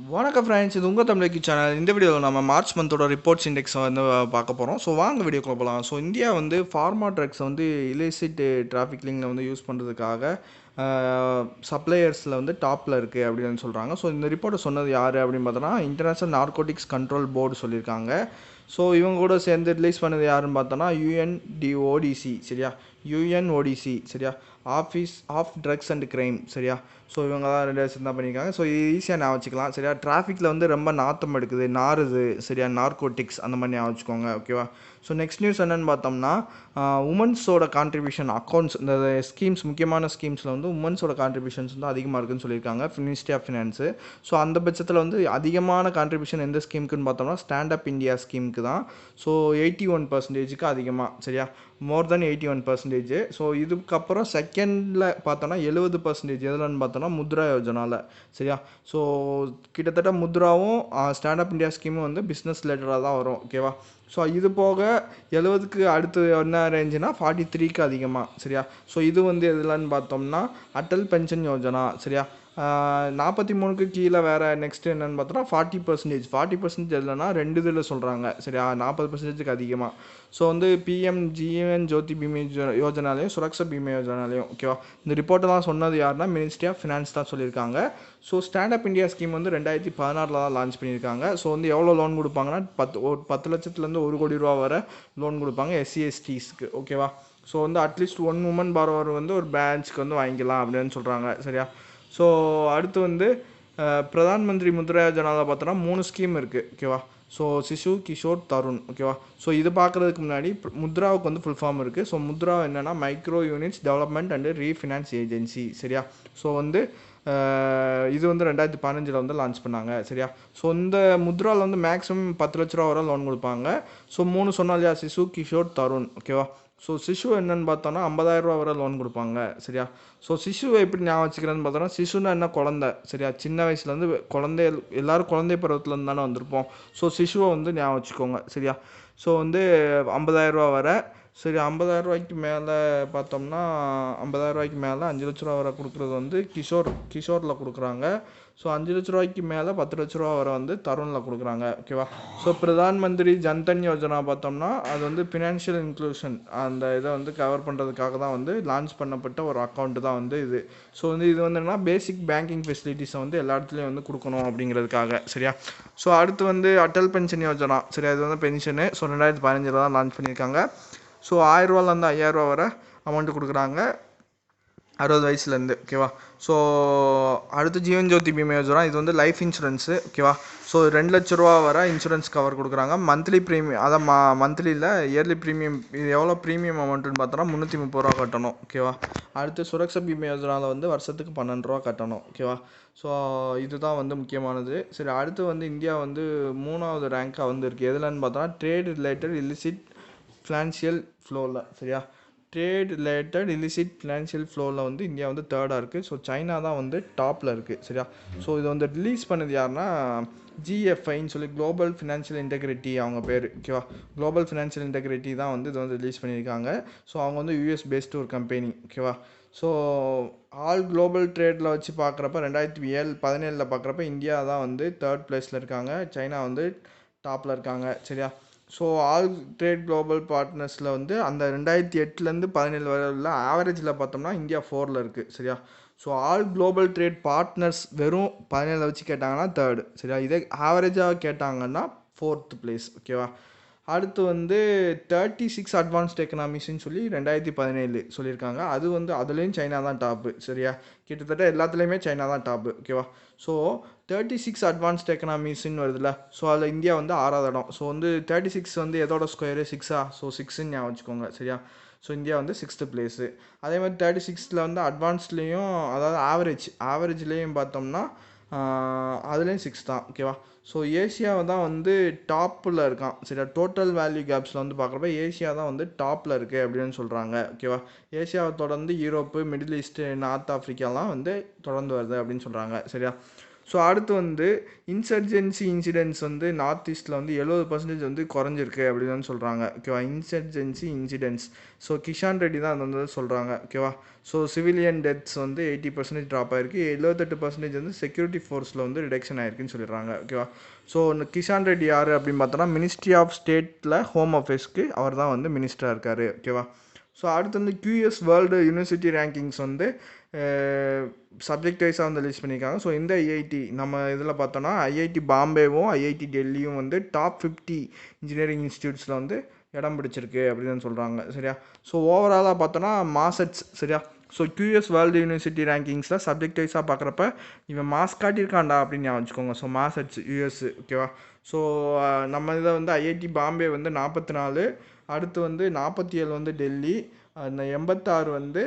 வணக்கம் ஃப்ரெண்ட்ஸ், இது உங்கள் தமிழ் சேனல். இந்த வீடியோவில் நம்ம மார்ச் மந்தோட ரிப்போர்ட்ஸ் இண்டெக்ஸ் வந்து பார்க்க போகிறோம். ஸோ வாங்க வீடியோக்குள்ள போகலாம். ஸோ இந்தியா வந்து ஃபார்மா ட்ரக்ஸை வந்து இலிசிட் டிராஃபிக்லிங்கில் வந்து யூஸ் பண்ணுறதுக்காக சப்ளையர்ஸில் வந்து டாப்பில் இருக்குது அப்படின்னு சொல்கிறாங்க. ஸோ இந்த ரிப்போர்ட்டை சொன்னது யார் அப்படின்னு பார்த்தோன்னா இன்டர்நேஷ்னல் நார்கோட்டிக்ஸ் கண்ட்ரோல் போர்டு சொல்லியிருக்காங்க. ஸோ இவங்க கூட சேர்ந்து ரிலீஸ் பண்ணது யாருன்னு பார்த்தோன்னா யுஎன்டிஓடிசி, சரியா, யுஎன்ஓடிசி, சரியா, office of drugs and crime, சரியா. ஸோ இவங்க தான் 2 வருஷம் தான் பண்ணியிருக்காங்க. ஸோ இது ஈஸியாக ஞாபகம் வச்சுக்கலாம், சரியா. டிராஃபிக்கில் வந்து ரொம்ப நாத்தம் எடுக்குது, நாறுது, சரியா, நார்கோட்டிக்ஸ் அந்த மாதிரி ஞாபகம் வச்சுக்கோங்க, ஓகேவா. ஸோ நெக்ஸ்ட் நியூஸ் என்னென்னு பார்த்தோம்னா உமன்ஸோட கான்ட்ரிபியூஷன் அக்கௌண்ட்ஸ், இந்த ஸ்கீம்ஸ், முக்கியமான ஸ்கீம்ஸில் வந்து உமன்ஸோட கான்ட்ரிபியூஷன்ஸ் வந்து அதிகமாக இருக்குன்னு சொல்லியிருக்காங்க மினிஸ்ட்ரி ஆஃப் ஃபினான்ஸு. ஸோ அந்த பட்சத்தில் வந்து அதிகமான கான்ட்ரிபியூஷன் எந்த ஸ்கீமுக்குன்னு பார்த்தோம்னா ஸ்டாண்ட் அப் இந்தியா ஸ்கீமுக்கு தான். ஸோ 81% அதிகமாக, சரியா, மோர் தென் 81%. ஸோ இதுக்கப்புறம் செகண்டில் பார்த்தோன்னா 70% எதுலன்னு பார்த்தோன்னா முத்ரா யோஜனாவில், சரியா. ஸோ கிட்டத்தட்ட முத்ராவும் ஸ்டாண்ட் அப் இந்தியா ஸ்கீமும் வந்து பிஸ்னஸ் ரிலேட்டடாக தான் வரும், ஓகேவா. ஸோ இது போக 70க்கு அடுத்து என்ன ரேஞ்சுனா 43க்கு அதிகமாக, சரியா. ஸோ இது வந்து எதுலன்னு பார்த்தோம்னா அட்டல் பென்ஷன் யோஜனா, சரியா. 43க்கு கீழே வேறு நெக்ஸ்ட்டு என்னென்னு பார்த்தோன்னா 40% இல்லைனா 2 இதில் சொல்கிறாங்க, சரியா, 40%க்கு அதிகமாக. ஸோ வந்து பிஎம் ஜீவன் ஜோதி பீமா யோஜனாலையும் சுரக்ஷா பீமா யோஜனாலையும், ஓகேவா. இந்த ரிப்போர்ட்டை தான் சொன்னது யாருன்னா மினிஸ்ட்ரி ஆஃப் ஃபினான்ஸ் தான் சொல்லியிருக்காங்க. So stand up India scheme வந்து 2016 தான் லான்ச் பண்ணியிருக்காங்க. ஸோ வந்து எவ்வளோ லோன் கொடுப்பாங்கன்னா 10 லட்சத்துலேருந்து 1 கோடி ரூபா வரை லோன் கொடுப்பாங்க SC/STஸ்க்கு, ஓகேவா. ஸோ வந்து அட்லீஸ்ட் 1 உமன் பார்வர் வந்து ஒரு பேட்ச்க்கு வந்து வாங்கிக்கலாம் அப்படின்னு சொல்கிறாங்க, சரியா. ஸோ அடுத்து வந்து பிரதான் மந்திரி முத்ரா யோஜனாவில் பார்த்தோன்னா 3 ஸ்கீம் இருக்குது, ஓகேவா. ஸோ சிசு, கிஷோர், தருண், ஓகேவா. ஸோ இது பார்க்குறதுக்கு முன்னாடி முத்ராவுக்கு வந்து ஃபுல் ஃபார்ம் இருக்குது. ஸோ முத்ரா என்னென்னா micro units development and refinance agency, சரியா. ஸோ வந்து இது வந்து 2015 வந்து லான்ச் பண்ணாங்க, சரியா. ஸோ இந்த முத்ராவில் வந்து மேக்ஸிமம் 10 லட்ச ரூபா வரை லோன் கொடுப்பாங்க. ஸோ 3 சொன்னால் இல்லையா, சிசு, கிஷோர், தருண், ஓகேவா. ஸோ சிசு என்னென்னு பார்த்தோன்னா 50,000 ரூபா வரை லோன் கொடுப்பாங்க, சரியா. ஸோ சிசுவை எப்படி ஞாபகம் வச்சுக்கிறேன்னு பார்த்தோன்னா சிசுன்னா என்ன, குழந்தை, சரியா. சின்ன வயசுலேருந்து குழந்தை, எல்லோரும் குழந்தை பருவத்துலேருந்து தானே வந்திருப்போம். ஸோ சிசுவை வந்து ஞாபகம் வச்சுக்கோங்க, சரியா. ஸோ வந்து 50,000 ரூபா வரை, சரி. 50,000 ரூபாய்க்கு மேலே பார்த்தோம்னா 50,000 ரூபாய்க்கு மேலே 5 லட்ச ரூபா வரை கொடுக்குறது வந்து கிஷோரில் கொடுக்குறாங்க. ஸோ 5 லட்ச ரூபாய்க்கு மேலே 10 லட்ச ரூபா வரை வந்து தருணில் கொடுக்குறாங்க, ஓகேவா. ஸோ பிரதான் மந்திரி ஜன்தன் யோஜனா பார்த்தோம்னா அது வந்து ஃபினான்ஷியல் இன்க்ளூஷன் அந்த இதை வந்து கவர் பண்ணுறதுக்காக தான் வந்து லான்ச் பண்ணப்பட்ட ஒரு அக்கௌண்ட்டு தான் வந்து இது. ஸோ வந்து இது வந்து என்னன்னா பேசிக் பேங்கிங் ஃபெசிலிட்டிஸை வந்து எல்லா இடத்துலையும் வந்து கொடுக்கணும் அப்படிங்கிறதுக்காக, சரியா. ஸோ அடுத்து வந்து அட்டல் பென்ஷன் யோஜனா, சரியா. இது வந்து பென்ஷனு. ஸோ 2015 தான் லான்ச் பண்ணியிருக்காங்க. ஸோ 1000 ரூபாலேருந்து 5000 ரூபா வரை அமௌண்ட்டு கொடுக்குறாங்க 60 வயசுலேருந்து, ஓகேவா. ஸோ அடுத்து ஜீவன் ஜோதி பீமா யோஜனா, இது வந்து லைஃப் இன்சூரன்ஸு, ஓகேவா. ஸோ 2 லட்ச ரூபா வரை இன்சூரன்ஸ் கவர் கொடுக்குறாங்க. மந்த்லி ப்ரீமியம், அதான் மந்த்லியில் இயர்லி ப்ரீமியம், இது எவ்வளோ ப்ரீமியம் அமௌண்ட்டுன்னு பார்த்தோன்னா 330 ரூபா கட்டணும், ஓகேவா. அடுத்து சுரக்ஷா பீமா யோஜனாவில் வந்து வருஷத்துக்கு 12 ரூபா கட்டணும், ஓகேவா. ஸோ இதுதான் வந்து முக்கியமானது. சரி, அடுத்து வந்து இந்தியா வந்து 3வது ரேங்காக வந்து இருக்குது. எதுலன்னு பார்த்தோன்னா ட்ரேட் ரிலேட்டட் இல்லிசிட் ஃபினான்ஷியல் ஃப்ளோவில், சரியா. ட்ரேட் ரிலேட்டட் இல்லிசிட் ஃபினான்ஷியல் ஃப்ளோவில் வந்து இந்தியா வந்து 3rd இருக்குது. ஸோ சைனா தான் வந்து டாப்பில் இருக்குது, சரியா. ஸோ இது வந்து ரிலீஸ் பண்ணது யாருன்னா GFIன்னு சொல்லி குளோபல் ஃபினான்ஷியல் இன்டெகிரிட்டி அவங்க பேர், ஓகேவா. குளோபல் ஃபினான்ஷியல் இன்டெகிரிட்டி தான் வந்து இது வந்து ரிலீஸ் பண்ணியிருக்காங்க. ஸோ அவங்க வந்து US பேஸ்டு ஒரு கம்பெனி, ஓகேவா. ஸோ ஆல் குளோபல் ட்ரேடில் வச்சு பார்க்குறப்ப 2017 பார்க்குறப்ப இந்தியா தான் வந்து 3rd பிளேஸில் இருக்காங்க, சைனா வந்து டாப்பில் இருக்காங்க, சரியா. ஸோ ஆல் ட்ரேட் குளோபல் பார்ட்னர்ஸில் வந்து அந்த 2008லேருந்து 2017 வரை உள்ள ஆவரேஜில் பார்த்தோம்னா இந்தியா 4ல் இருக்குது, சரியா. So all global trade partners வெறும் 17 வச்சு கேட்டாங்கன்னா 3rd, சரியா. இதே ஆவரேஜாக கேட்டாங்கன்னா 4th பிளேஸ், ஓகேவா. அடுத்து வந்து 36 அட்வான்ஸ்ட் எக்கனாமிக்ஸ்ன்னு சொல்லி 2017 சொல்லியிருக்காங்க. அது வந்து அதுலேயும் சைனா தான் டாப்பு, சரியா. கிட்டத்தட்ட எல்லாத்துலேயுமே சைனா தான் டாப்பு, ஓகேவா. ஸோ 36 அட்வான்ஸ்ட் எக்கனாமிக்ஸ்ன்னு வருதுல்ல. ஸோ அதில் இந்தியா வந்து 6வது இடம். ஸோ வந்து 36 வந்து எதோட ஸ்கொயரு 6ஆ, ஸோ 6ன்னு ஞாபகம் வச்சுக்கோங்க, சரியா. ஸோ இந்தியா வந்து 6th பிளேஸு. அதே மாதிரி 36ல் வந்து அட்வான்ஸ்லேயும், அதாவது ஆவரேஜ்லேயும் பார்த்தோம்னா அதுலேயும் 6 தான், ஓகேவா. ஸோ ஏஷியாவை தான் வந்து டாப்பில் இருக்கான், சரியா. டோட்டல் வேல்யூ கேப்ஸில் வந்து பார்க்குறப்ப ஏஷியா தான் வந்து டாப்பில் இருக்குது அப்படின்னு சொல்கிறாங்க, ஓகேவா. ஏஷியாவை தொடர்ந்து யூரோப்பு, மிடில் ஈஸ்ட்டு, நார்த் ஆஃப்ரிக்காலாம் வந்து தொடர்ந்து வருது அப்படின்னு சொல்கிறாங்க, சரியா. ஸோ அடுத்து வந்து இன்சர்ஜென்சி இன்சிடென்ட்ஸ் வந்து நார்த் ஈஸ்ட்டில் வந்து 70% வந்து குறைஞ்சிருக்கு அப்படின்னு சொல்கிறாங்க. ஓகேவா, insurgency incidents. So Kishan Reddy தான் அது வந்து சொல்கிறாங்க. ஓகேவா, ஸோ சிவிலியன் டெத்ஸ் வந்து 80% ட்ராப் ஆயிருக்கு, 78% வந்து செக்யூரிட்டி ஃபோர்ஸில் வந்து ரிடக்ஷன் ஆயிருக்குன்னு சொல்லிடுறாங்க. ஓகேவா, ஸோ இந்த கிஷான் ரெட்டி யார் அப்படின்னு பார்த்தோன்னா மினிஸ்ட்ரி ஆஃப் ஸ்டேட்டில் ஹோம் அஃபேர்ஸ்க்கு அவர் தான் வந்து மினிஸ்டராக இருக்கார். ஓகேவா, ஸோ அடுத்து வந்து QS வேர்ல்டு யூனிவர்சிட்டி ரேங்கிங்ஸ் வந்து சப்ஜெக்ட் வைஸாக வந்து லிஸ்ட் பண்ணியிருக்காங்க. ஸோ இந்த ஐஐடி நம்ம இதில் பார்த்தோன்னா ஐஐடி பாம்பேவும் ஐஐடி டெல்லியும் வந்து டாப் 50 இன்ஜினியரிங் இன்ஸ்டியூட்ஸில் வந்து இடம் பிடிச்சிருக்கு அப்படின்னு சொல்கிறாங்க. சரியா, ஸோ ஓவராலாக பார்த்தோன்னா மாசட்ஸ். சரியா, ஸோ QS வேர்ல்டு யூனிவர்சிட்டி ரேங்கிங்ஸில் சப்ஜெக்ட் வைஸாக பார்க்குறப்ப இவன் மாஸ் காட்டியிருக்காண்டா அப்படின்னு வச்சுக்கோங்க. So Massachusetts US. ஓகேவா, ஸோ நம்ம இதை வந்து ஐஐடி பாம்பே வந்து 44, அடுத்து வந்து 47 வந்து டெல்லி, 86 வந்து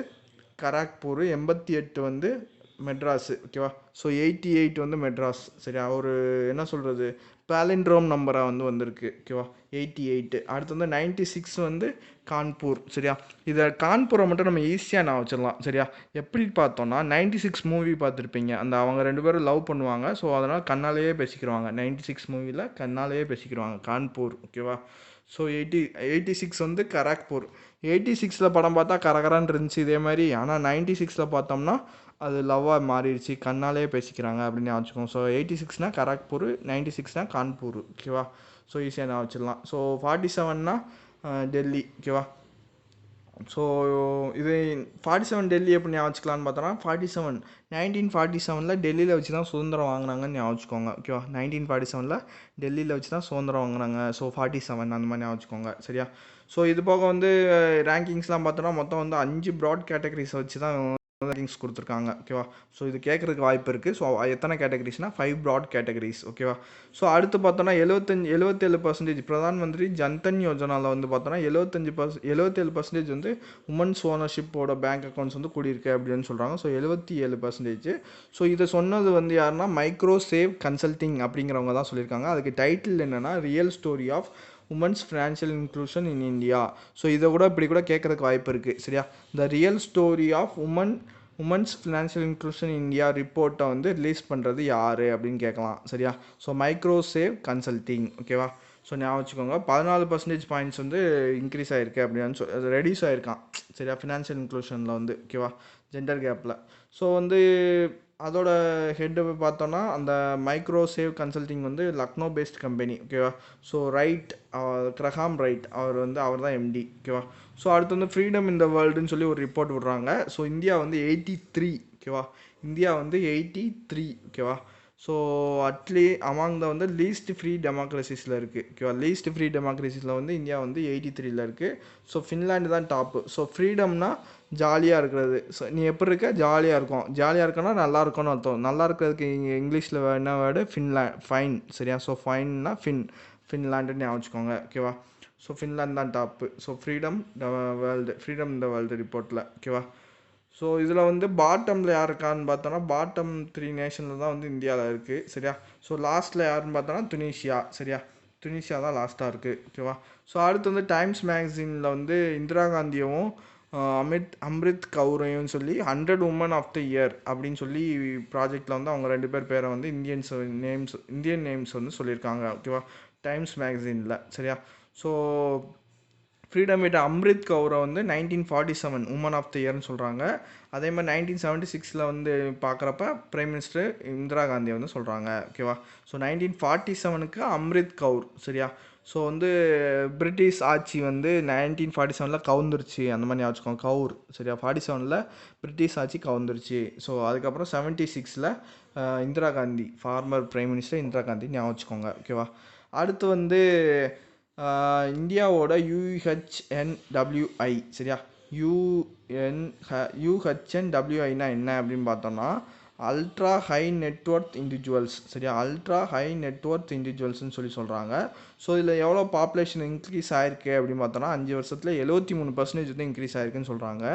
கராக்பூர், 88 வந்து மெட்ராஸு. ஓகேவா, ஸோ 88 வந்து மெட்ராஸ். சரியா, ஒரு என்ன சொல்கிறது பேலிண்ட்ரோம் நம்பராக வந்து வந்திருக்கு. ஓகேவா, 88. அடுத்து வந்து 96 வந்து கான்பூர். சரியா, இதை கான்பூரை மட்டும் நம்ம ஈஸியாக நான் வச்சிடலாம். சரியா, எப்படி பார்த்தோன்னா 96 மூவி பார்த்துருப்பீங்க, அந்த அவங்க 2 பேரும் லவ் பண்ணுவாங்க. ஸோ அதனால் கண்ணாலேயே பேசிக்கிடுவாங்க. 96 மூவியில் கண்ணாலேயே பேசிக்கிடுவாங்க கான்பூர். ஓகேவா, ஸோ 86 வந்து கராக்பூர். 86ல் படம் பார்த்தா கரகரான்னு இருந்துச்சு இதே மாதிரி. ஆனால் 96ல் பார்த்தோம்னா அது லவ்வாக மாறிடுச்சு, கண்ணாலே பேசிக்கிறாங்க அப்படின்னு வச்சுக்கோங்க. ஸோ 86னா கராக்பூர், 96னா கான்பூர். ஓகேவா, ஸோ ஈஸியாக நான் வச்சிடலாம். ஸோ 47னா டெல்லி. ஓகேவா, ஸோ இது 47 டெல்லி எப்படி ஞாபகம் வச்சுக்கலான்னு பார்த்தோன்னா 1947 டெல்லியில் வச்சு தான் சுதந்திரம் வாங்கினாங்கன்னு ஞாபகம் வச்சுக்கோங்க. ஓகேவா, 1947 டெல்லியில் வச்சு தான் சுதந்திரம் வாங்கினாங்க. ஸோ 47 அந்த மாதிரி ஞாபகம் வச்சுக்கோங்க. சரியா, ஸோ இது போக வந்து ரேங்கிங்ஸ்லாம் பார்த்தோன்னா மொத்தம் வந்து 5 ப்ராட் கேட்டகரிஸ் வச்சு தான் ரேங்கிங்ஸ் கொடுத்துருக்காங்க. ஓகேவா, ஸோ இது கேட்குறதுக்கு வாய்ப்பு இருக்குது. ஸோ எத்தனை கேட்டகரிஸ்னால் 5 ப்ராட் கேட்டகரிஸ். ஓகேவா, ஸோ அடுத்து பார்த்தோன்னா 77% பிரதான் மந்திரி ஜன்தன் யோஜனாவில் வந்து பார்த்தோன்னா 77% வந்து உமன்ஸ் ஓனர்ஷிப்போட பேங்க் அக்கௌண்ட்ஸ் வந்து கூடியிருக்கு அப்படின்னு சொல்கிறாங்க. ஸோ 77%. ஸோ இதை சொன்னது வந்து யாருன்னா மைக்ரோ சேவ் கன்சல்டிங் அப்படிங்கிறவங்க தான் சொல்லியிருக்காங்க. அதுக்கு டைட்டில் என்னென்னா real story of women's financial inclusion in India. So இதை கூட இப்படி கூட கேட்குறதுக்கு வாய்ப்பு இருக்குது. சரியா, the real story of women's financial inclusion India ரிப்போர்ட்டை வந்து ரிலீஸ் பண்ணுறது யார் அப்படின்னு கேட்கலாம். சரியா, ஸோ மைக்ரோ சேவ் கன்சல்டிங். ஓகேவா, ஸோ ஞாபகம் வச்சுக்கோங்க. 14% பாயிண்ட்ஸ் வந்து இன்க்ரீஸ் ஆகிருக்கு அப்படின்னு ரெடியூஸ் ஆகிருக்கான். சரியா, ஃபினான்ஷியல் இன்க்ளூஷனில் வந்து. ஓகேவா, ஜெண்டர் கேப்பில். ஸோ வந்து அதோட ஹெட்டு பார்த்தோன்னா அந்த மைக்ரோ சேவ் கன்சல்டிங் வந்து லக்னோ பேஸ்ட் கம்பெனி. ஓகேவா, ஸோ கிரஹாம் ரைட் அவர் தான் MD. ஓகேவா, ஸோ அடுத்து வந்து ஃப்ரீடம் இன் த வேர்ல்டுன்னு சொல்லி ஒரு ரிப்போர்ட் விடுறாங்க. ஸோ இந்தியா வந்து 83. ஓகேவா, இந்தியா வந்து 83. ஓகேவா, ஸோ அமாங் த வந்து லீஸ்ட் ஃப்ரீ டெமோக்ரஸிஸில் இருக்குது. ஓகேவா, லீஸ்ட் ஃப்ரீ டெமோக்ரஸிஸில் வந்து இந்தியா வந்து 83ல் இருக்குது. ஸோ ஃபின்லாண்டு தான் டாப்பு. ஸோ ஃப்ரீடம்னா ஜாலியாக இருக்கிறது. ஸோ நீ எப்படி இருக்க, ஜாலியாக இருக்கும். ஜாலியாக இருக்கன்னா நல்லா இருக்கும்னு அர்த்தம். நல்லா இருக்கிறதுக்கு இங்கிலீஷில் என்ன வேர்டு, ஃபைன். சரியா, ஸோ ஃபைன்னா ஃபின்லாண்டுன்னு ஞாபகம் வச்சுக்கோங்க. ஓகேவா, ஸோ ஃபின்லாந்து தான் டாப்பு. ஸோ ஃப்ரீடம் இந்த வேர்ல்டு ரிப்போர்ட்டில். ஓகேவா, ஸோ இதில் வந்து பாட்டமில் யார் இருக்கான்னு பார்த்தோன்னா பாட்டம் 3 நேஷனில் தான் வந்து இந்தியாவில் இருக்குது. சரியா, ஸோ லாஸ்ட்டில் யாருன்னு பார்த்தோன்னா துனிஷியா. சரியா, துனிஷியா தான் லாஸ்ட்டாக இருக்குது. ஓகேவா, ஸோ அடுத்து வந்து டைம்ஸ் மேகசினில் வந்து இந்திரா காந்தியவும் அம்ரித் கௌரையும் சொல்லி 100 உமன் ஆஃப் த இயர் அப்படின்னு சொல்லி ப்ராஜெக்டில் வந்து அவங்க 2 பேரை வந்து இந்தியன் நேம்ஸ் வந்து சொல்லியிருக்காங்க. ஓகேவா, டைம்ஸ் மேகசினில். சரியா, ஸோ ஃப்ரீடம் விட்ட அம்ரித் கௌரை வந்து 1947 உமன் ஆஃப் த இயர்னு சொல்கிறாங்க. அதே மாதிரி 1976 வந்து பார்க்குறப்ப பிரைம் மினிஸ்டர் இந்திரா காந்தியை வந்து சொல்கிறாங்க. ஓகேவா, ஸோ 1947 அம்ரித் கௌர். சரியா, ஸோ வந்து பிரிட்டிஷ் ஆட்சி வந்து 1947 கவுந்துருச்சு அந்த மாதிரி வச்சுக்கோங்க. கவுர். சரியா, 47 பிரிட்டிஷ் ஆட்சி கவுந்துருச்சு. ஸோ அதுக்கப்புறம் 76 Indira Gandhi, former prime minister Indira Gandhi ஞாபகம் வச்சுக்கோங்க. ஓகேவா, அடுத்து வந்து இந்தியாவோட UHNWI. சரியா, UHNWIனா என்ன அப்படின்னு பார்த்தோம்னா அல்ட்ரா ஹை நெட்ஒர்த் இண்டிவிஜுவல்ஸ். சரியா, அல்ட்ரா ஹை நெட்ஒர்த் இண்டிவிஜுவல்ஸ்னு சொல்கிறாங்க. ஸோ இதில் எவ்வளோ பாப்புலேஷன் இன்க்ரீஸ் ஆயிருக்கு அப்படின்னு பார்த்தோன்னா 5 வருஷத்தில் 73% வந்து இன்க்ரீஸ் ஆயிருக்குன்னு சொல்கிறாங்க.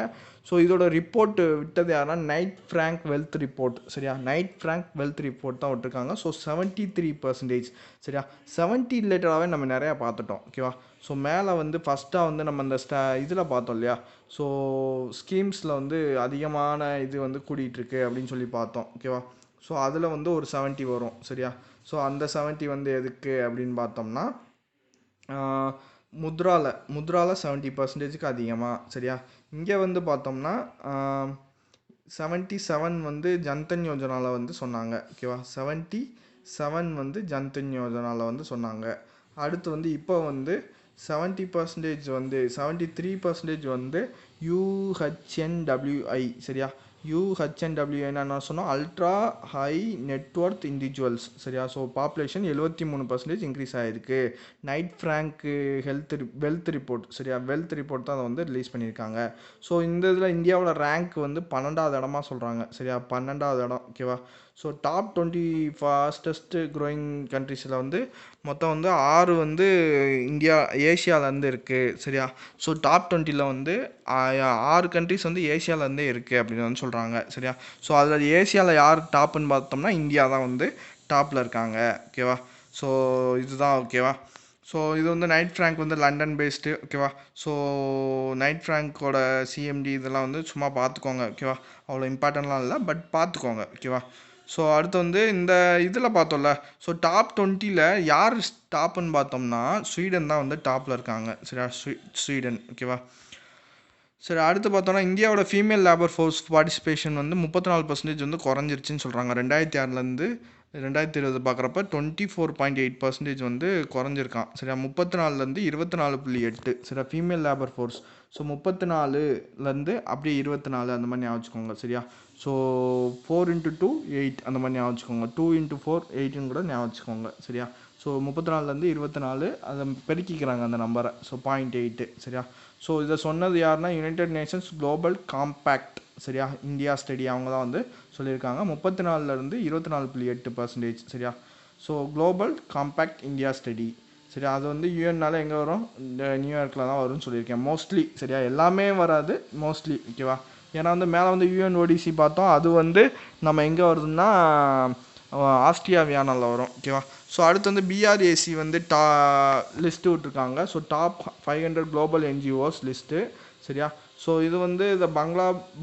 ஸோ இதோட ரிப்போர்ட் விட்டது யாருன்னா நைட் ஃப்ராங்க் வெல்த் ரிப்போர்ட். சரியா, நைட் ஃப்ராங்க் வெல்த் ரிப்போர்ட் தான் விட்டுருக்காங்க. ஸோ 73%. சரியா, 70 ரிலேட்டடாகவே நம்ம நிறையா பார்த்துட்டோம். ஓகேவா, ஸோ மேலே வந்து ஃபஸ்ட்டாக வந்து நம்ம அந்த இதில் பார்த்தோம் இல்லையா, ஸோ ஸ்கீம்ஸில் வந்து அதிகமான இது வந்து கூட்டிகிட்ருக்கு அப்படின்னு சொல்லி பார்த்தோம். ஓகேவா, ஸோ அதில் வந்து ஒரு 70 வரும் சரியா. ஸோ அந்த 70 வந்து எதுக்கு அப்படின்னு பார்த்தோம்னா முத்ரால 70%க்கு அதிகமாக சரியா. இங்கே வந்து பார்த்தோம்னா 77 வந்து ஜன்தன் யோஜனாவில் வந்து சொன்னாங்க ஓகேவா. 77 வந்து ஜன்தன் யோஜனாவில் வந்து சொன்னாங்க. அடுத்து வந்து இப்போ வந்து 70% வந்து 73% வந்து UHNWI சரியா. UHNWI என்ன சொன்னால் அல்ட்ரா ஹை நெட்ஒர்த் இண்டிவிஜுவல்ஸ் சரியா. ஸோ பாப்புலேஷன் 73% இன்க்ரீஸ் ஆகிருக்கு. நைட் ஃப்ராங்க்கு வெல்த் ரிப்போர்ட் சரியா. வெல்த் ரிப்போர்ட் தான் அதை வந்து ரிலீஸ் பண்ணியிருக்காங்க. ஸோ இந்த இதில் இந்தியாவோட ரேங்க் வந்து 12வது இடமா சொல்கிறாங்க சரியா. 12வது இடம் ஓகேவா. ஸோ டாப் 20 ஃபாஸ்டஸ்ட் க்ரோயிங் கண்ட்ரீஸில் வந்து மொத்தம் வந்து 6 வந்து ஏஷியாவிலேருந்து இருக்குது சரியா. ஸோ டாப் 20ல் வந்து 6 கண்ட்ரிஸ் வந்து ஏஷியாவிலேருந்தே இருக்குது அப்படின்னு வந்து சொல்கிறாங்க சரியா. ஸோ அதில் ஏஷியாவில் யார் டாப்புன்னு பார்த்தோம்னா இந்தியா தான் வந்து டாப்பில் இருக்காங்க ஓகேவா. ஸோ இதுதான் ஓகேவா. ஸோ இது வந்து நைட் ஃப்ராங்க் வந்து லண்டன் பேஸ்டு ஓகேவா. ஸோ நைட் ஃப்ராங்கோட சிஎம்டி இதெல்லாம் வந்து சும்மா பார்த்துக்கோங்க ஓகேவா. அவ்வளோ இம்பார்ட்டன்ட்லாம் இல்லை, பட் பார்த்துக்கோங்க ஓகேவா. ஸோ அடுத்து வந்து இந்த இதில் பார்த்தோம்ல, ஸோ டாப் 20ல் யார் டாப்புன்னு பார்த்தோம்னா ஸ்வீடன் தான் வந்து டாப்பில் இருக்காங்க சரியா. ஸ்வீடன் ஓகேவா. சரி அடுத்து பார்த்தோன்னா இந்தியாவோட ஃபீமேல் லேபர் ஃபோர்ஸ் பார்ட்டிசிபேஷன் வந்து 34% வந்து குறைஞ்சிருச்சுன்னு சொல்கிறாங்க. 2006லேருந்து 2020 பார்க்குறப்ப 24.8% வந்து குறைஞ்சிருக்கான் சரியா. 34லேருந்து 24.8 சரியா ஃபீமேல் லேபர் ஃபோர்ஸ். ஸோ 34லேருந்து அப்படியே 24 அந்த மாதிரி ஞாபகம் வச்சுக்கோங்க சரியா. ஸோ 4 × 2 8 அந்த மாதிரி ஞாபகம் வச்சுக்கோங்க. 2 × 4 8ன்னு கூட ஞாபகம் வச்சுக்கோங்க சரியா. ஸோ 34லேருந்து 24 அதை பெருக்கிக்கிறாங்க அந்த நம்பரை. ஸோ 0.8 சரியா. ஸோ இதை சொன்னது யாருன்னா யுனைடெட் நேஷன்ஸ் குளோபல் காம்பேக்ட் சரியா. இந்தியா ஸ்டடி அவங்க தான் வந்து சொல்லியிருக்காங்க. 34லேருந்து 24.8% சரியா. So global compact India study சரியா. அது வந்து யூஎன்னால எங்கே வரும், இந்த நியூயார்க்கில் தான் வரும்னு சொல்லியிருக்கேன் மோஸ்ட்லி சரியா. எல்லாமே வராது மோஸ்ட்லி ஓகேவா. ஏன்னா வந்து மேலே வந்து யுஎன்ஓடிசி பார்த்தோம், அது வந்து நம்ம எங்கே வருதுன்னா ஆஸ்ட்ரியா வியானாவில் வரும் ஓகேவா. ஸோ அடுத்து வந்து பிஆர்ஏசி வந்து லிஸ்ட்டு விட்ருக்காங்க. So top 500 global NGOs list சரியா. ஸோ இது வந்து இந்த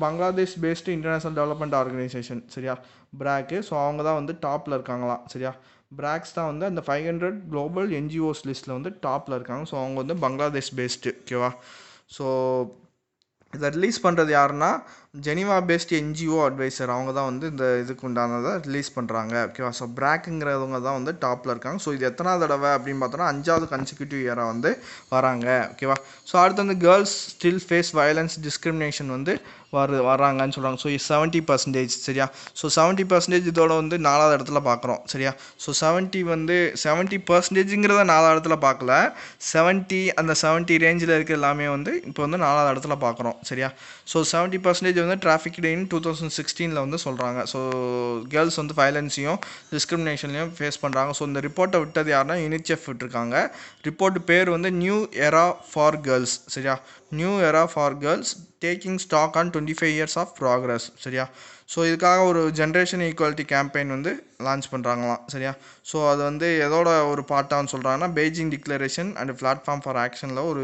Bangladesh based international development organisation சரியா, பிராக்கு. ஸோ அவங்க தான் வந்து டாப்பில் இருக்காங்களாம் சரியா. பிராக்ஸ் தான் வந்து அந்த 500 குளோபல் என்ஜிஓஸ் லிஸ்ட்டில் வந்து டாப்பில் இருக்காங்க. ஸோ அவங்க வந்து பங்களாதேஷ் பேஸ்டு ஓகேவா. ஸோ இதை ரிலீஸ் பண்ணுறது யாருன்னா ஜெனிவா பேஸ்ட் என்ஜிஓ அட்வைசர் அவங்க தான் வந்து இந்த இதுக்கு உண்டானதை ரிலீஸ் பண்ணுறாங்க ஓகேவா. ஸோ பிராக்குங்கிறவங்க தான் வந்து டாப்பில் இருக்காங்க. ஸோ இது எத்தனாவது தடவை அப்படின்னு பார்த்தோன்னா 5வது கன்சிக்யூட்டிவ் இயராக வந்து வராங்க ஓகேவா. ஸோ அடுத்து வந்து girls still face violence discrimination வந்து வராங்கன்னு சொல்கிறாங்க. ஸோ 70% சரியா. ஸோ 70% இதோட வந்து 4வது இடத்துல பார்க்குறோம் சரியா. ஸோ 70%ங்கிறத 4வது இடத்துல பார்க்கல, 70 அந்த 70 ரேஞ்சில் இருக்க எல்லாமே வந்து இப்போ வந்து 4வது இடத்துல பார்க்குறோம் சரியா. ஸோ 70% வந்து டிராஃபிக் டேன்னு 2016 வந்து சொல்கிறாங்க. ஸோ கேர்ள்ஸ் வந்து வயலன்ஸையும் டிஸ்கிரிமினேஷன்லையும் ஃபேஸ் பண்ணுறாங்க. ஸோ இந்த ரிப்போர்ட்டை விட்டது யாருன்னா யுனிசெஃப் விட்டுருக்காங்க. ரிப்போர்ட் பேர் வந்து நியூ எரா ஃபார் கேர்ள்ஸ் சரியா. New era for girls taking stock on 25 years of progress சரியா. ஸோ இதுக்காக ஒரு ஜென்ரேஷன் ஈக்குவாலிட்டி கேம்பெயின் வந்து லான்ச் பண்ணுறாங்களாம் சரியா. ஸோ அது வந்து எதோட ஒரு பார்ட்டான்னு சொல்கிறாங்கன்னா Beijing declaration and platform for ஆக்ஷனில் ஒரு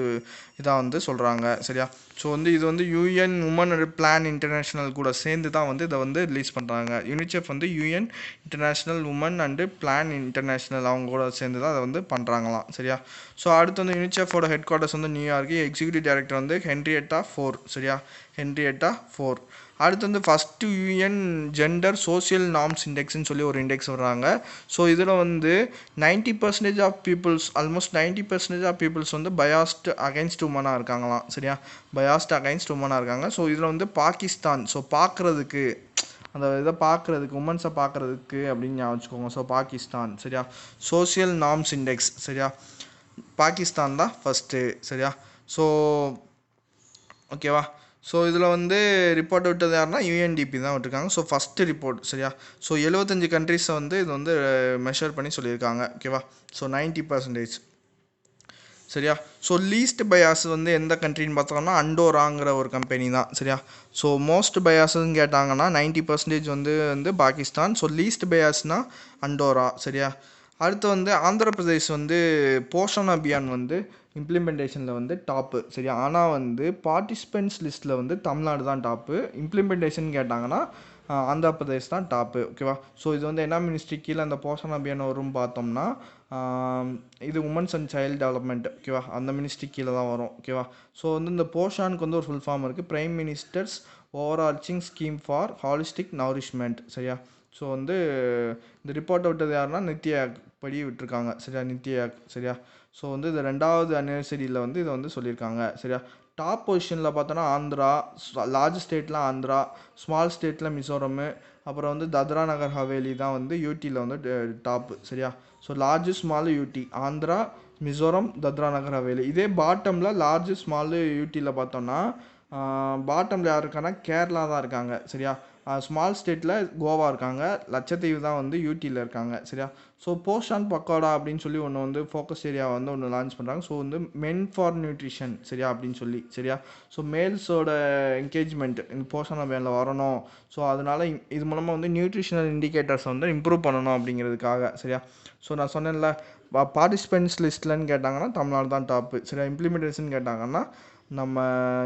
இதாக வந்து சொல்கிறாங்க சரியா. ஸோ வந்து இது வந்து யூஎன் உமன் பிளான் இன்டர்நேஷ்னல் கூட சேர்ந்து தான் வந்து இதை வந்து ரிலீஸ் பண்ணுறாங்க. யுனிசெஃப் வந்து UN International Women and Plan International அவங்க கூட சேர்ந்து தான் அதை வந்து பண்ணுறாங்களாம் சரியா. ஸோ அடுத்து வந்து யுனிசெஃபோட ஹெட் குவார்ட்டர்ஸ் வந்து நியூயார்க்கு, எக்ஸிக்யூட்டிவ் டைரக்டர் வந்து ஹென்ரியட்டா ஃபோர் சரியா. Henrietta Fore. அடுத்து வந்து first UN gender social norms இண்டெக்ஸ்னு சொல்லி ஒரு இண்டெக்ஸ் வர்றாங்க. ஸோ இதில் வந்து 90% of peoples almost 90% of peoples வந்து பயாஸ்ட் அகைன்ஸ்ட் உமனாக இருக்காங்களாம் சரியா. பயாஸ்ட் அகைன்ஸ்ட் உமனாக இருக்காங்க. ஸோ இதில் வந்து பாகிஸ்தான், ஸோ பார்க்குறதுக்கு அந்த இதை பார்க்குறதுக்கு உமன்ஸை பார்க்குறதுக்கு அப்படின்னு ஞாபகம் வச்சுக்கோங்க. ஸோ பாகிஸ்தான் சரியா. சோசியல் நார்ம்ஸ் இண்டெக்ஸ் சரியா, பாகிஸ்தான் தான் ஃபஸ்ட்டு சரியா. ஸோ ஓகேவா. ஸோ இதில் வந்து ரிப்போர்ட் விட்டது யாருன்னா யூஎன்டிபி தான் விட்டுருக்காங்க. ஸோ ஃபஸ்ட்டு ரிப்போர்ட் சரியா. ஸோ 75 கண்ட்ரீஸை வந்து இது வந்து மெஷர் பண்ணி சொல்லியிருக்காங்க ஓகேவா. ஸோ 90% சரியா. ஸோ லீஸ்ட் பயாஸ் வந்து எந்த கண்ட்ரின்னு பார்த்தோம்னா அண்டோராங்கிற ஒரு கம்பெனி தான் சரியா. ஸோ மோஸ்ட் பயாஸ்ன்னு கேட்டாங்கன்னா 90% வந்து பாகிஸ்தான். ஸோ லீஸ்ட் பயாஸ்னால் அண்டோரா சரியா. அடுத்து வந்து ஆந்திர பிரதேஷ் வந்து போஷன் அபியான் வந்து இம்ப்ளிமெண்டேஷனில் வந்து டாப்பு சரியா. ஆனால் வந்து பார்ட்டிசிபென்ட்ஸ் லிஸ்ட்டில் வந்து தமிழ்நாடு தான் டாப்பு. இம்ப்ளிமெண்டேஷன் கேட்டாங்கன்னா ஆந்திரா பிரதேஷ் தான் டாப்பு. ஓகேவா. ஸோ இது வந்து என்ன மினிஸ்ட்ரி கீழே அந்த போஷன் அபியான் வரும் பார்த்தோம்னா, இது உமன்ஸ் அண்ட் சைல்டு டெவலப்மெண்ட். ஓகேவா. அந்த மினிஸ்ட்ரி கீழே தான் வரும். ஓகேவா. ஸோ வந்து இந்த போஷானுக்கு வந்து ஒரு ஃபுல் ஃபார்ம் இருக்குது, prime ministers overarching scheme for holistic nourishment. சரியா. ஸோ வந்து இந்த ரிப்போர்ட்டை விட்டது யாருன்னா நித்தி ஆயோக் படி விட்டுருக்காங்க. சரியா. நித்தி ஆயோக். சரியா. ஸோ வந்து இது 2வது அனிவர்சரியில் வந்து இதை வந்து சொல்லியிருக்காங்க. சரியா. டாப் பொசிஷனில் பார்த்தோன்னா ஆந்திரா, லார்ஜ் ஸ்டேட்டில் ஆந்திரா, ஸ்மால் ஸ்டேட்டில் மிசோரமு, அப்புறம் வந்து தாத்ரா நகர் ஹவேலி தான் வந்து யூடியில் வந்து டாப்பு. சரியா. So large small UT Andhra, Mizoram, Dadra Nagar Haveli. இதே பாட்டமில் லார்ஜ் ஸ்மால் யூடியில் பார்த்தோம்னா பாட்டமில் யார் இருக்காங்கன்னா கேரளா தான் இருக்காங்க. சரியா. ஸ்மால் ஸ்டேட்டில் கோவா இருக்காங்க, லட்சத்தீவு தான் வந்து யூடியில் இருக்காங்க. சரியா. ஸோ போஷான் பக்கோடா அப்படின்னு சொல்லி ஒன்று வந்து ஃபோக்கஸ் ஏரியா வந்து ஒன்று லான்ச் பண்ணுறாங்க. ஸோ வந்து மென் ஃபார் நியூட்ரிஷன். சரியா. அப்படின்னு சொல்லி. சரியா. ஸோ மேல்ஸோட என்கேஜ்மெண்ட் இந்த போஷன் அபியானில் வரணும். ஸோ அதனால இது மூலமாக வந்து நியூட்ரிஷனல் இண்டிகேட்டர்ஸ் வந்து இம்ப்ரூவ் பண்ணணும் அப்படிங்கிறதுக்காக. சரியா. ஸோ நான் சொன்னேன்ல, பார்ட்டிசிபென்ட்ஸ் லிஸ்ட்லன்னு கேட்டாங்கன்னா தமிழ்நாடு தான் டாப்பு. சரியா. இம்ப்ளிமெண்டேஷன் கேட்டாங்கன்னா நம்ம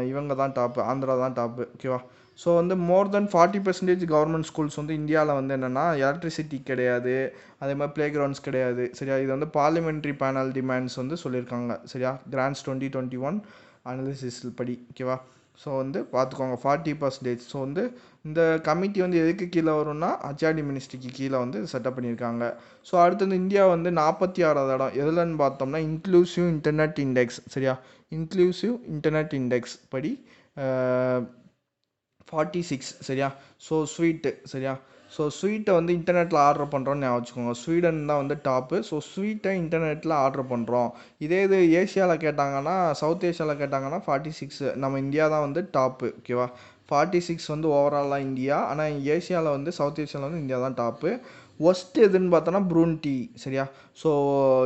இவங்க தான் டாப்பு, ஆந்திரா தான் டாப்பு. ஓகேவா. ஸோ வந்து மோர் தென் 40% கவர்மெண்ட் ஸ்கூல்ஸ் வந்து இந்தியாவில் வந்து என்னென்னா எலக்ட்ரிசிட்டி கிடையாது, அதே மாதிரி ப்ளே கிரவுண்ட்ஸ் கிடையாது. சரியா. இது வந்து பார்லிமெண்ட்ரி பேனல் டிமாண்ட்ஸ் வந்து சொல்லியிருக்காங்க. சரியா. கிராண்ட்ஸ் 2021 அனாலிசிஸ் படி. ஓகேவா. ஸோ வந்து பார்த்துக்கோங்க 40%. ஸோ வந்து இந்த கமிட்டி வந்து எதுக்கு கீழே வரும்னா ஹச்ஆர்டி மினிஸ்ட்ரிக்கு கீழே வந்து செட்டப் பண்ணியிருக்காங்க. ஸோ அடுத்து வந்து இந்தியா வந்து 46வது இடம் எதுலன்னு பார்த்தோம்னா இன்க்ளூசிவ் இன்டர்நெட் இண்டெக்ஸ். சரியா. இன்க்ளூசிவ் இன்டர்நெட் இண்டெக்ஸ் படி 46. சரியா. So sweet. சரியா. ஸோ ஸ்வீட்டை வந்து இன்டர்நெட்டில் ஆர்டர் பண்ணுறோன்னு ஞாபகம் வச்சுக்கோங்க. ஸ்வீடன் தான் வந்து டாப்பு. ஸோ ஸ்வீட்டை இன்டர்நெட்டில் ஆர்டர் பண்ணுறோம். இதே இது ஏஷியாவில் கேட்டாங்கன்னா, சவுத் ஏஷியாவில் கேட்டாங்கன்னா 46 நம்ம இந்தியா தான் வந்து டாப்பு. ஓகேவா. 46 வந்து ஓவராலாக இந்தியா, ஆனால் ஏஷியாவில் வந்து சவுத் ஏஷியாவில் வந்து இந்தியா தான் டாப்பு. ஒஸ்ட் எதுன்னு பார்த்தோன்னா ப்ரூண்டி. சரியா. ஸோ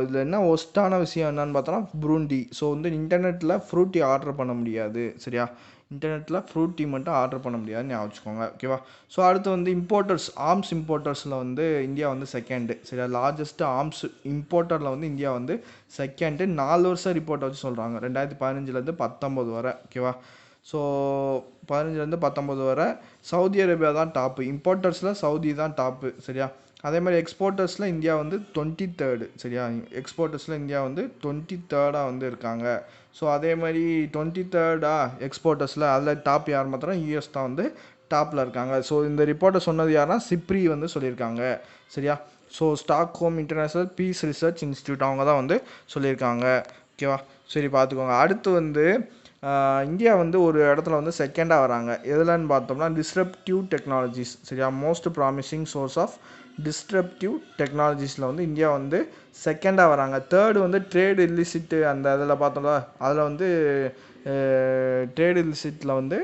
இதில் என்ன ஒஸ்ட்டான விஷயம் என்னன்னு பார்த்தோன்னா ப்ரூண்டி. ஸோ வந்து இன்டர்நெட்டில் ஃப்ரூட்டி ஆர்டர் பண்ண முடியாது. சரியா. இன்டர்நெட்டில் ஃப்ரூட்டி மட்டும் ஆர்டர் பண்ண முடியாதுன்னு ஞாபகம் வச்சுக்கோங்க. ஓகேவா. ஸோ அடுத்து வந்து இம்போர்ட்டர்ஸ், ஆர்ம்ஸ் இம்போர்ட்டர்ஸில் வந்து இந்தியா வந்து செகண்டு. சரியா. லார்ஜஸ்ட் ஆர்ம்ஸ் இம்போர்ட்டரில் வந்து இந்தியா வந்து செகண்டு. 4 வருஷம் ரிப்போர்ட்டை வச்சு சொல்கிறாங்க, 2015 19 வரை. ஓகேவா. ஸோ 15 19 வரை சவுதி அரேபியா தான் டாப்பு. இம்போர்ட்டர்ஸில் சவுதி தான் டாப்பு. சரியா. அதே மாதிரி எக்ஸ்போர்ட்டர்ஸில் இந்தியா வந்து 23rd. சரியா. எக்ஸ்போர்ட்டர்ஸில் இந்தியா வந்து 23rd வந்து இருக்காங்க. ஸோ அதே மாதிரி 23rd எக்ஸ்போர்ட்டர்ஸில் அதில் டாப் யார் மாத்திரம் யூஎஸ் தான் வந்து டாப்பில் இருக்காங்க. ஸோ இந்த ரிப்போர்ட்டை சொன்னது யாருன்னா சிப்ரி வந்து சொல்லியிருக்காங்க. சரியா. So Stockholm International Peace Research Institute அவங்க தான் வந்து சொல்லியிருக்காங்க. ஓகேவா. சரி பார்த்துக்கோங்க. அடுத்து வந்து இந்தியா வந்து ஒரு இடத்துல வந்து செகண்டாக வராங்க. எதுலன்னு பார்த்தோம்னா டிஸ்ரப்டிவ் டெக்னாலஜிஸ். சரியா. Most promising source of disruptive டெக்னாலஜிஸில் வந்து இந்தியா வந்து செகண்டாக வராங்க. தேர்டு வந்து ட்ரேட் இல்லிசிட்டு அந்த இதில் பார்த்தோம்ல, அதில் வந்து ட்ரேட் இல்லிசிட்டில் வந்து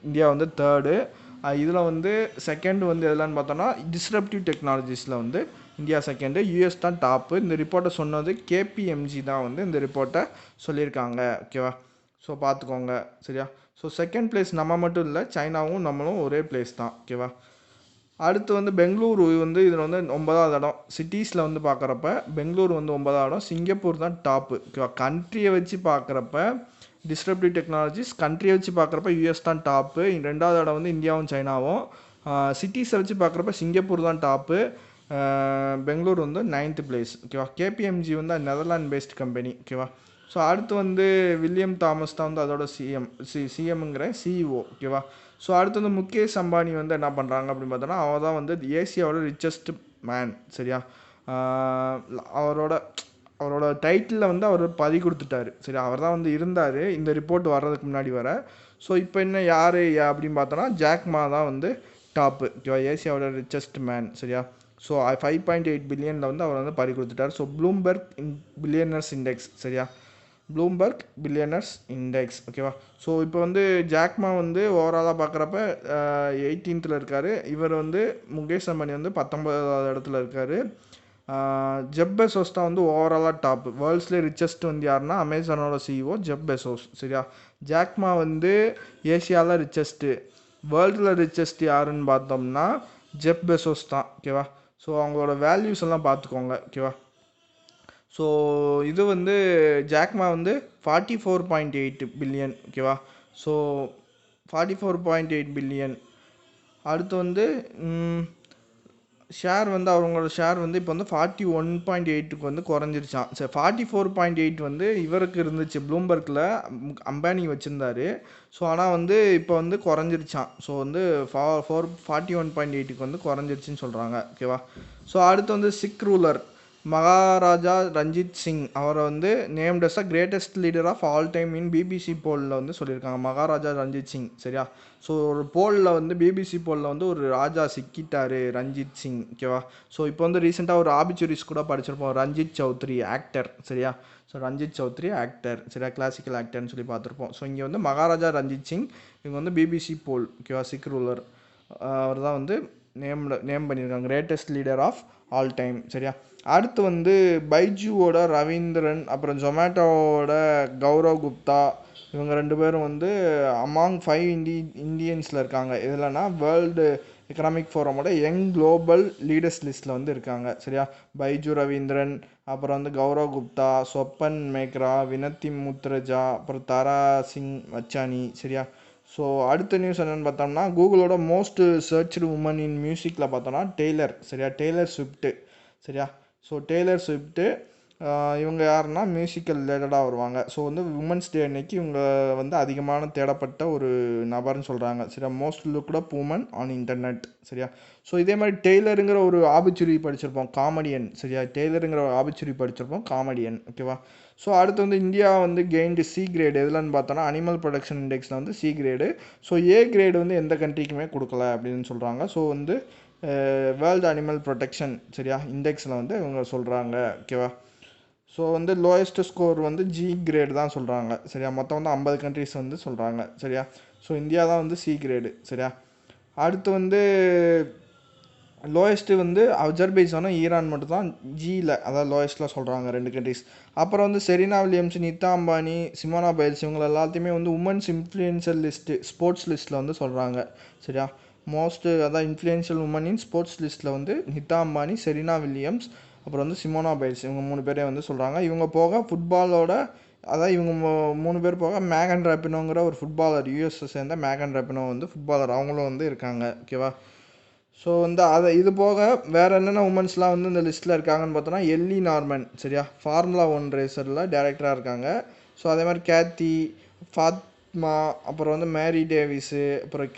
இந்தியா வந்து தேர்டு. இதில் வந்து செகண்ட் வந்து எதுலான்னு பார்த்தோன்னா டிஸ்ரப்டிவ் டெக்னாலஜிஸில் வந்து இந்தியா செகண்டு, யூஎஸ் தான் டாப்பு. இந்த ரிப்போர்ட்டை சொன்னது கேபிஎம்ஜி தான் வந்து இந்த ரிப்போர்ட்டை சொல்லியிருக்காங்க. ஓகேவா. ஸோ பார்த்துக்கோங்க. சரியா. ஸோ செகண்ட் பிளேஸ் நம்ம மட்டும் இல்லை, சைனாவும் நம்மளும் ஒரே பிளேஸ் தான். ஓகேவா. அடுத்து வந்து பெங்களூரு வந்து இதில் வந்து 9வது இடம். சிட்டிஸில் வந்து பார்க்குறப்ப பெங்களூர் வந்து 9வது இடம், சிங்கப்பூர் தான் டாப்பு. ஓகேவா. கண்ட்ரியை வச்சு பார்க்குறப்ப டிஸ்ரப்டிவ் டெக்னாலஜிஸ், கண்ட்ரியை வச்சு பார்க்குறப்ப யூஎஸ் தான் டாப்பு. 2வது இடம் வந்து இந்தியாவும் சைனாவும். சிட்டிஸை வச்சு பார்க்குறப்ப சிங்கப்பூர் தான் டாப்பு. பெங்களூர் வந்து 9th பிளேஸ். ஓகேவா. கேபிஎம்ஜி வந்து நெதர்லாண்ட் பேஸ்ட் கம்பெனி. ஓகேவா. ஸோ அடுத்து வந்து வில்லியம் தாமஸ் தான் வந்து அதோட சிஎம்ங்கிற சிஇஓ. ஓகேவா. ஸோ அடுத்து வந்து முகேஷ் அம்பானி வந்து என்ன பண்ணுறாங்க அப்படின்னு பார்த்தோன்னா, அவர் தான் வந்து ஏசியாவோட ரிச்சஸ்ட் மேன். சரியா. அவரோட டைட்டிலில் வந்து அவர் பதி கொடுத்துட்டாரு. சரி. அவர் தான் வந்து இருந்தார் இந்த ரிப்போர்ட் வர்றதுக்கு முன்னாடி வர. ஸோ இப்போ என்ன யார் அப்படின்னு பார்த்தோன்னா ஜாக்மா தான் வந்து டாப்பு. ஓகேவா. ஏசியாவோட ரிச்சஸ்ட் மேன். சரியா. ஸோ 5.8 பில்லியனில் வந்து அவர் வந்து பறி கொடுத்துட்டார். So Bloomberg billionaires index. சரியா. Bloomberg billionaires index. ஓகேவா. ஸோ இப்போ வந்து ஜாக்மா வந்து ஓவராலாக பார்க்குறப்ப 18th இருக்கார். இவர் வந்து முகேஷ் அம்பானி வந்து 19வது இடத்துல இருக்கார். ஜெப் பெசோஸ் தான் வந்து ஓவராலாக டாப். வேர்ல்ட்ஸ்லேயே ரிச்சஸ்ட் வந்து யாருன்னா அமேசானோட சிஇஓ ஜெப் பெசோஸ். சரியா. ஜாக்மா வந்து ஏஷியாவில் ரிச்சஸ்ட்டு. வேர்ல்டில் ரிச்சஸ்ட் யாருன்னு பார்த்தோம்னா ஜெப் பெசோஸ் தான். ஓகேவா. ஸோ அவங்களோட வேல்யூஸ் எல்லாம் பார்த்துக்கோங்க. ஓகேவா. ஸோ இது வந்து ஜாக்மா வந்து 44.8 பில்லியன். ஓகேவா. ஸோ 44.8 பில்லியன் அடுத்து வந்து ஷேர் வந்து அவங்களோட ஷேர் வந்து இப்போ வந்து 41.8க்கு வந்து குறைஞ்சிருச்சான். சரி 44.8 வந்து இவருக்கு இருந்துச்சு ப்ளூம்பர்க்கில், அம்பானி வச்சுருந்தாரு. ஸோ ஆனால் வந்து இப்போ வந்து குறைஞ்சிருச்சான். ஸோ வந்து 41.8க்கு வந்து குறைஞ்சிருச்சுன்னு சொல்கிறாங்க. ஓகேவா. ஸோ அடுத்து வந்து சிக் ரூலர் மகாராஜா ரஞ்சித் சிங் அவரை வந்து named as a greatest leader of all time in BBC போலில் வந்து சொல்லியிருக்காங்க. மகாராஜா ரஞ்சித் சிங். சரியா. ஸோ ஒரு போலில் வந்து பிபிசி போலில் வந்து ஒரு ராஜா சிக்கிட்டார் ரஞ்சித் சிங். ஓகேவா. ஸோ இப்போ வந்து ரீசெண்டாக ஒரு ஆபிச்சுரிஸ் கூட படிச்சிருப்போம், ரஞ்சித் சௌத்ரி ஆக்டர். சரியா. So Ranjit Chowdhury actor. சரியா, கிளாசிக்கல் ஆக்டர்னு சொல்லி பார்த்துருப்போம். ஸோ இங்கே வந்து மகாராஜா ரஞ்சித் சிங் இவங்க வந்து பிபிசி போல். ஓகேவா. சிக் ரூலர் அவர் தான் வந்து நேம் பண்ணியிருக்காங்க greatest leader of all time. சரியா. அடுத்து வந்து பைஜூவோட ரவீந்திரன், அப்புறம் ஜொமேட்டோவோட கௌரவ் குப்தா, இவங்க 2 பேரும் வந்து அமாங் 5 இந்தியன்ஸில் இருக்காங்க. இதுலனா வேர்ல்டு எக்கனாமிக் ஃபோரமோட யங் குளோபல் லீடர்ஸ் லிஸ்ட்டில் வந்து இருக்காங்க. சரியா. பைஜு ரவீந்திரன், அப்புறம் வந்து கௌரவ் குப்தா, சொப்பன் மேக்ரா, வினத்தி முத்ரஜா, அப்புறம் தாரா சிங் வச்சானி. சரியா. ஸோ அடுத்த நியூஸ் என்னென்னு பார்த்தோம்னா, கூகுளோட மோஸ்ட் சர்ச்டு உமன் இன் மியூசிக்கில் பார்த்தோம்னா டெய்லர். சரியா. Taylor Swift. சரியா. ஸோ டெய்லர் ஸ்விஃப்ட்டு இவங்க யாருன்னா மியூசிக்கல் ரிலேட்டடாக வருவாங்க. ஸோ வந்து உமன்ஸ் டே அன்னைக்கு இவங்க வந்து அதிகமான தேடப்பட்ட ஒரு நபர்னு சொல்கிறாங்க. சரியா. Most looked up woman on internet. சரியா. ஸோ இதே மாதிரி டெய்லருங்கிற ஒரு ஆபிச்சுரி படிச்சிருப்போம், காமெடியன். சரியா. டெய்லருங்கிற ஒரு ஆபிச்சுரி படிச்சிருப்போம், காமெடியன். ஓகேவா. ஸோ அடுத்து வந்து இந்தியா வந்து கெயின்டு சி கிரேடு எதுலன்னு பார்த்தோன்னா அனிமல் ப்ரொடக்ஷன் இண்டெக்ஸில் வந்து C grade. So A grade வந்து எந்த கண்ட்ரிக்குமே கொடுக்கல அப்படின்னு சொல்கிறாங்க. ஸோ வந்து வேர்ல்டு அனிமல் ப்ரொடெக்ஷன். சரியா, இண்டெக்ஸில் வந்து இவங்க சொல்கிறாங்க. ஓகேவா. ஸோ வந்து லோயஸ்ட் ஸ்கோர் வந்து ஜி கிரேடு தான் சொல்கிறாங்க. சரியா. மொத்தம் வந்து 50 கண்ட்ரிஸ் வந்து சொல்கிறாங்க. சரியா. ஸோ இந்தியா தான் வந்து சி கிரேடு. சரியா. அடுத்து வந்து லோயஸ்ட்டு வந்து அஜர்பைஜானும் ஈரான் மட்டும் தான் ஜியில், அதாவது லோயஸ்ட்டில் சொல்கிறாங்க 2 கண்ட்ரிஸ். அப்புறம் வந்து Serena Williams, Nita Ambani, Simone Biles இவங்க எல்லாத்தையுமே வந்து உமன்ஸ் இன்ஃப்ளூயன்ஷியல் லிஸ்ட்டு ஸ்போர்ட்ஸ் லிஸ்ட்டில் வந்து சொல்கிறாங்க. சரியா. மோஸ்ட்டு அதான் இன்ஃப்ளூயன்ஷியல் உமன் இன் ஸ்போர்ட்ஸ் லிஸ்ட்டில் வந்து நிதா அம்பானி, செரீனா வில்லியம்ஸ், அப்புறம் வந்து சிமோனா பைல்ஸ் இவங்க 3 பேரே வந்து சொல்கிறாங்க. இவங்க போக ஃபுட்பாலோட அதான் இவங்க 3 பேர் போக மேகன் ராப்பினோங்கிற ஒரு ஃபுட்பாலர், யூஎஸ்ஸை சேர்ந்த மேகன் ராப்பினோ வந்து ஃபுட்பாலர், அவங்களும் வந்து இருக்காங்க. ஓகேவா. ஸோ வந்து இது போக வேறு என்னென்ன உமன்ஸ்லாம் வந்து இந்த லிஸ்ட்டில் இருக்காங்கன்னு பார்த்தோன்னா எல்லி நார்மன். சரியா. ஃபார்முலா 1 ரேசரில் டேரக்டராக இருக்காங்க. ஸோ அதே மாதிரி கேத்தி, ஃபாத்மா, அப்புறம் வந்து மேரி டேவிஸு, அப்புறம்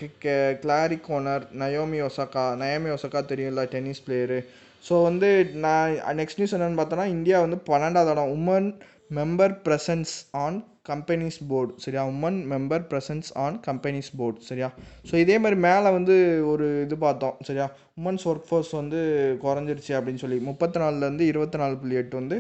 கிளாரி கோனர், நயோமி ஒசாக்கா தெரியும்ல, டென்னிஸ் பிளேயரு. ஸோ வந்து நான் நெக்ஸ்ட் நியூஸ் என்னென்னு பார்த்தோன்னா இந்தியா வந்து 12வது இடம் women member presence on companies board. சரியா. Women member presence on companies board. சரியா. ஸோ இதே மாதிரி மேலே வந்து ஒரு இது பார்த்தோம். சரியா. உமன்ஸ் ஒர்க் ஃபோர்ஸ் வந்து குறைஞ்சிருச்சு அப்படின்னு சொல்லி 34லேருந்து 24.8 வந்து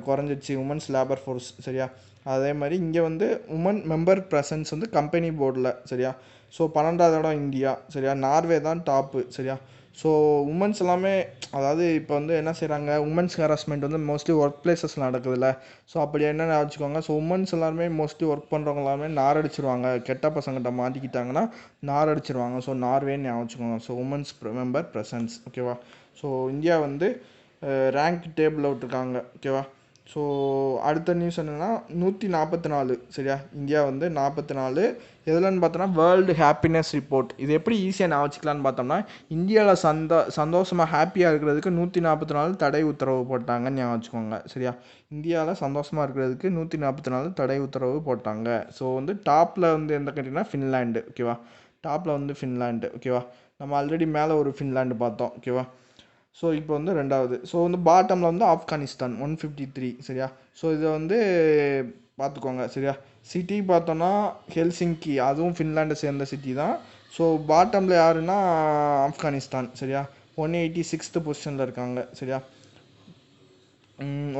குறைஞ்சிருச்சு உமன்ஸ் லேபர் ஃபோர்ஸ். சரியா. அதே மாதிரி இங்கே வந்து உமன் மெம்பர் ப்ரெசன்ஸ் வந்து கம்பெனி போர்டில். சரியா. ஸோ 12வது இடம் இந்தியா. சரியா. நார்வே தான் டாப்பு. சரியா. ஸோ உமன்ஸ் எல்லாமே, அதாவது இப்போ வந்து என்ன செய்கிறாங்க, உமன்ஸ் ஹராஸ்மெண்ட் வந்து மோஸ்ட்லி ஒர்க் பிளேசஸில் நடக்குதுல்ல. ஸோ அப்படி என்னென்ன வச்சுக்கோங்க. ஸோ உமன்ஸ் எல்லாருமே மோஸ்ட்லி ஒர்க் பண்ணுறவங்க எல்லாருமே நாரடிச்சிருவாங்க, கெட்ட பசங்கிட்ட மாட்டிக்கிட்டாங்கன்னா நாரடிச்சிருவாங்க. ஸோ நார்வேன்னு ஞாபகம் வச்சுக்கோங்க. So women's member presence. ஓகேவா. ஸோ இந்தியா வந்து ரேங்க் டேபிளில் விட்டுருக்காங்க. ஓகேவா. ஸோ அடுத்த நியூஸ் என்னென்னா 144. சரியா. இந்தியா வந்து 44 எதுலன்னு பார்த்தோன்னா வேர்ல்டு ஹாப்பினஸ் ரிப்போர்ட். இது எப்படி ஈஸியாக நான் வச்சுக்கலான்னு பார்த்தோம்னா இந்தியாவில் சந்தோஷமாக ஹாப்பியாக இருக்கிறதுக்கு 144 தடை உத்தரவு போட்டாங்கன்னு ஞாபகம் வச்சுக்கோங்க. சரியா. இந்தியாவில் சந்தோஷமாக இருக்கிறதுக்கு 144 தடை உத்தரவு போட்டாங்க. ஸோ வந்து டாப்பில் வந்து எந்த கண்ட்ரினா ஃபின்லாண்டு. ஓகேவா. டாப்பில் வந்து ஃபின்லாண்டு. ஓகேவா. நம்ம ஆல்ரெடி மேலே ஒரு ஃபின்லாண்டு பார்த்தோம். ஓகேவா. ஸோ இப்போ வந்து 2வது. ஸோ வந்து பாட்டமில் வந்து ஆப்கானிஸ்தான் 153. சரியா. ஸோ இதை வந்து பார்த்துக்கோங்க. சரியா. சிட்டி பார்த்தோன்னா ஹெல்சிங்கி, அதுவும் ஃபின்லாண்டை சேர்ந்த சிட்டி தான். ஸோ பாட்டமில் யாருன்னா ஆப்கானிஸ்தான். சரியா. 186th பொசிஷனில் இருக்காங்க. சரியா.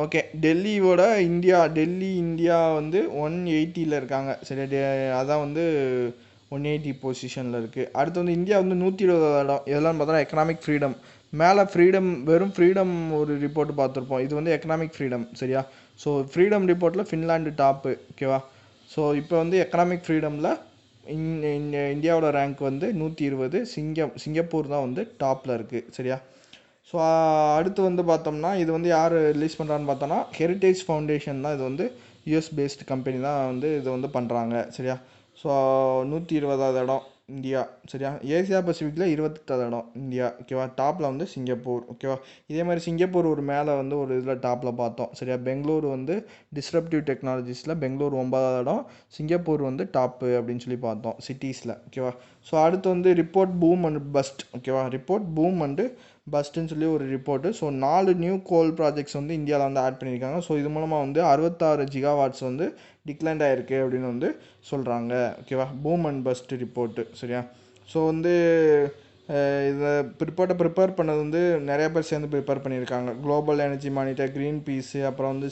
ஓகே. டெல்லி இந்தியா வந்து 180ல் இருக்காங்க. சரியா. அதான் வந்து 180 பொசிஷனில் இருக்குது. அடுத்து வந்து இந்தியா வந்து 120வது இடம் எதெல்லாம் பார்த்தோன்னா எக்கனாமிக் ஃப்ரீடம். மேலே வெறும் ஃப்ரீடம் ஒரு ரிப்போர்ட் பார்த்துருப்போம், இது வந்து எக்கனாமிக் ஃப்ரீடம். சரியா. ஸோ ஃப்ரீடம் ரிப்போர்ட்டில் ஃபின்லாண்டு டாப்பு. ஓகேவா. ஸோ இப்போ வந்து எக்கனாமிக் ஃப்ரீடமில் இந்தியாவோட ரேங்க் வந்து 120. சிங்கப்பூர் தான் வந்து டாப்பில் இருக்குது. சரியா. ஸோ அடுத்து வந்து பார்த்தோம்னா இது வந்து யார் ரிலீஸ் பண்ணுறான்னு பார்த்தோன்னா ஹெரிட்டேஜ் ஃபவுண்டேஷன் தான். இது வந்து யூஎஸ் பேஸ்டு கம்பெனி தான் வந்து இதை வந்து பண்ணுறாங்க. சரியா. ஸோ 120வது இடம் இந்தியா. சரியா, ஏசியா பசிபிக்கில் 28வது இடம் இந்தியா. ஓகேவா, டாப்பில் வந்து சிங்கப்பூர். ஓகேவா, இதே மாதிரி சிங்கப்பூர் ஒரு மேலே வந்து ஒரு இதில் டாப்பில் பார்த்தோம். சரியா, பெங்களூர் வந்து டிஸ்ரப்டிவ் டெக்னாலஜிஸில் பெங்களூர் 9வது இடம், சிங்கப்பூர் வந்து டாப்பு அப்படின்னு சொல்லி பார்த்தோம் சிட்டிஸில். ஓகேவா, ஸோ அடுத்து வந்து ரிப்போர்ட் பூம் அண்ட் பஸ்ட். ஓகேவா, ரிப்போர்ட் பூம் அண்டு பஸ்ட்டுன்னு சொல்லி ஒரு ரிப்போர்ட்டு. ஸோ 4 நியூ கோல் ப்ராஜெக்ட்ஸ் வந்து இந்தியாவில் வந்து ஆட் பண்ணியிருக்காங்க. ஸோ இது மூலமாக வந்து 66 ஜிகாவாட்ஸ் வந்து டிக்ளைண்ட் ஆகிருக்கு அப்படின்னு வந்து சொல்கிறாங்க. ஓகேவா, பூம் அண்ட் பஸ்ட் ரிப்போர்ட்டு. சரியா, ஸோ வந்து இதை ரிப்போர்ட்டை ப்ரிப்பேர் பண்ணது வந்து நிறைய பேர் சேர்ந்து ப்ரிப்பேர் பண்ணியிருக்காங்க. Global energy monitor, Greenpeace, அப்புறம் வந்து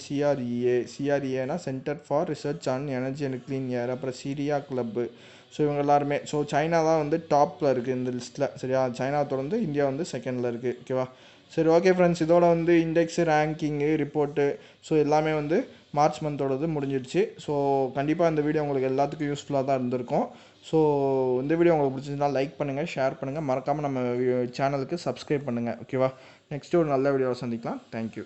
சிஆர்இஏனா centre for research on energy and clean air, அப்புறம் சீரியா கிளப்பு. ஸோ இவங்க எல்லாருமே. ஸோ சைனா தான் வந்து டாப்பில் இருக்குது இந்த லிஸ்ட்டில். சரியா, சைனா தொடர்ந்து இந்தியா வந்து செகண்டில் இருக்குது. ஓகேவா, சரி ஓகே ஃப்ரெண்ட்ஸ், இதோட வந்து இண்டெக்ஸு, ரேங்கிங்கு, ரிப்போர்ட்டு, ஸோ எல்லாமே வந்து மார்ச் மந்தோடது முடிஞ்சிடுச்சு. ஸோ கண்டிப்பாக இந்த வீடியோ உங்களுக்கு எல்லாத்துக்கும் யூஸ்ஃபுல்லாக தான் இருந்திருக்கும். ஸோ இந்த வீடியோ உங்களுக்கு பிடிச்சிருந்தா லைக் பண்ணுங்கள், ஷேர் பண்ணுங்கள், மறக்காமல் நம்ம சேனலுக்கு சப்ஸ்கிரைப் பண்ணுங்கள். ஓகேவா, நெக்ஸ்ட்டு ஒரு நல்ல வீடியோவை சந்திக்கலாம். தேங்க்யூ.